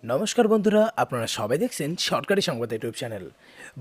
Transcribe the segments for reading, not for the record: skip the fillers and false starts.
নমস্কার বন্ধুরা, আপনারা সবাই দেখছেন সরকারি সংবাদ ইউটিউব চ্যানেল।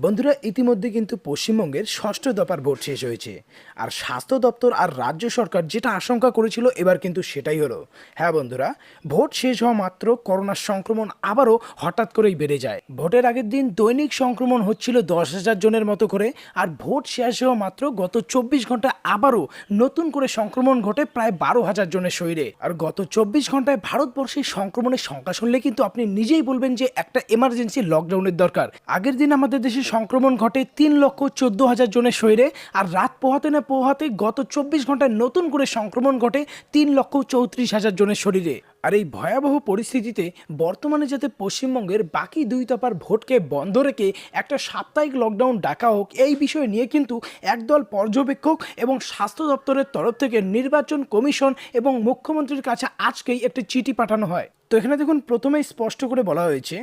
বন্ধুরা, ইতিমধ্যে কিন্তু পশ্চিমবঙ্গের ষষ্ঠ দফার ভোট শেষ হয়েছে। আর স্বাস্থ্য দপ্তর আর রাজ্য সরকার যেটা আশঙ্কা করেছিল এবার কিন্তু সেটাই হলো। হ্যাঁ বন্ধুরা, ভোট শেষ হওয়া মাত্র করোনার সংক্রমণ আবারও হঠাৎ করেই বেড়ে যায়। ভোটের আগের দিন দৈনিক সংক্রমণ হচ্ছিল 10,000 জনের মতো করে, আর ভোট শেষ হওয়া মাত্র গত 24 ঘন্টায় আবারও নতুন করে সংক্রমণ ঘটে প্রায় 12,000 জনের শরীরে। আর গত 24 ঘন্টায় ভারতবর্ষে সংক্রমণের সংখ্যা শুনলে কিন্তু আপনি নিজেই বলবেন যে একটা এমার্জেন্সি লকডাউনের দরকার। আগের দিন আমাদের দেশে সংক্রমণ ঘটে 3,14,000 জনের শরীরে, আর রাত পোহাতে না পোহাতে গত 24 ঘন্টায় নতুন করে সংক্রমণ ঘটে 3,34,000 জনের শরীরে। আর এই ভয়াবহ পরিস্থিতিতে বর্তমানে যাতে পশ্চিমবঙ্গের বাকি দুই দফার ভোটকে বন্ধ রেখে একটা সাপ্তাহিক লকডাউন ডাকা হোক, এই বিষয় নিয়ে কিন্তু একদল পর্যবেক্ষক এবং স্বাস্থ্য দপ্তরের তরফ থেকে নির্বাচন কমিশন এবং মুখ্যমন্ত্রীর কাছে আজকেই একটি চিঠি পাঠানো হয়। তো এখানে দেখুন, প্রথমেই স্পষ্ট করে বলা হয়েছে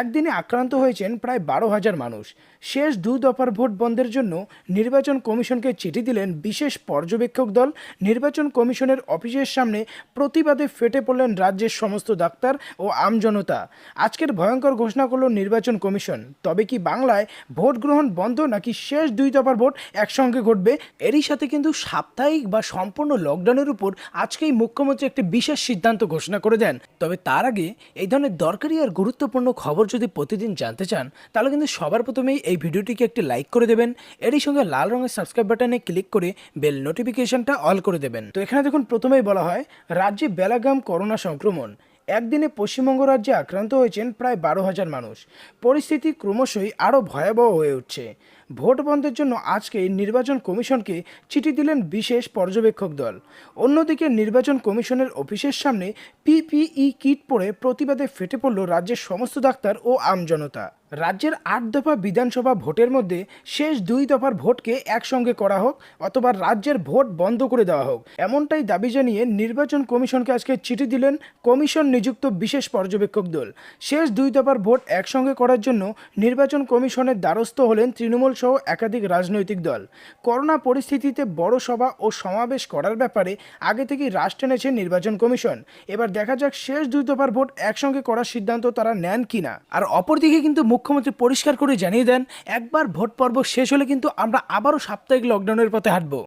একদিনে আক্রান্ত হয়েছেন প্রায় 12,000 মানুষ। শেষ দুই দফার ভোট বন্ধের জন্য নির্বাচন কমিশনকে চিঠি দিলেন বিশেষ পর্যবেক্ষক দল। নির্বাচন কমিশনের অফিসের সামনে প্রতিবাদে ফেটে পড়লেন রাজ্যের সমস্ত ডাক্তার ও আমজনতা। আজকের ভয়ঙ্কর ঘোষণা করল নির্বাচন কমিশন। তবে কি বাংলায় ভোট গ্রহণ বন্ধ, নাকি শেষ দুই দফার ভোট একসঙ্গে ঘটবে? এরই সাথে কিন্তু সাপ্তাহিক বা সম্পূর্ণ লকডাউনের উপর আজকেই মুখ্যমন্ত্রী একটি বিশেষ সিদ্ধান্ত ঘোষণা করে দেন। তবে তার আগে এই ধরনের দরকারি আর গুরুত্বপূর্ণ খবর যদি প্রতিদিন জানতে চান, তাহলে কিন্তু সবার প্রথমেই এই ভিডিওটিকে একটি লাইক করে দেবেন। এরই সঙ্গে লাল রঙের সাবস্ক্রাইব বাটনে ক্লিক করে বেল নোটিফিকেশনটা অল করে দেবেন। তো এখানে দেখুন, প্রথমেই বলা হয় রাজ্যে বেলাগাম করোনা সংক্রমণ। একদিনে পশ্চিমবঙ্গ রাজ্যে আক্রান্ত হয়েছেন প্রায় 12,000 মানুষ। পরিস্থিতি ক্রমশই আরও ভয়াবহ হয়ে উঠছে। ভোট বন্ধের জন্য আজকে নির্বাচন কমিশনকে চিঠি দিলেন বিশেষ পর্যবেক্ষক দল। অন্যদিকে নির্বাচন কমিশনের অফিসের সামনে পিপিই কিট পরে প্রতিবাদে ফেটে পড়ল রাজ্যের সমস্ত ডাক্তার ও আমজনতা। রাজ্যের 8 দফা বিধানসভা ভোটের মধ্যে শেষ দুই দফার ভোটকে একসঙ্গে করা হোক, অথবা রাজ্যের ভোট বন্ধ করে দেওয়া হোক, এমনটাই দাবি জানিয়ে নির্বাচন কমিশনকে আজকে চিঠি দিলেন কমিশন নিযুক্ত বিশেষ পর্যবেক্ষক দল। শেষ দুই দফার ভোট একসঙ্গে করার জন্য নির্বাচন কমিশনের দ্বারস্থ হলেন তৃণমূল সহ একাধিক রাজনৈতিক দল। করোনা পরিস্থিতিতে বড় সভা ও সমাবেশ করার ব্যাপারে আগে থেকেই রাশ টেনেছে নির্বাচন কমিশন। এবার দেখা যাক শেষ দুই দফার ভোট একসঙ্গে করার সিদ্ধান্ত তারা নেন কিনা। আর অপরদিকে কিন্তু মুখ্যমন্ত্রী পরিষ্কার করে জানিয়ে দেন, একবার ভোট পর্ব শেষ হলে কিন্তু আমরা আবারও সাপ্তাহিক লকডাউনের পথে হাঁটবো।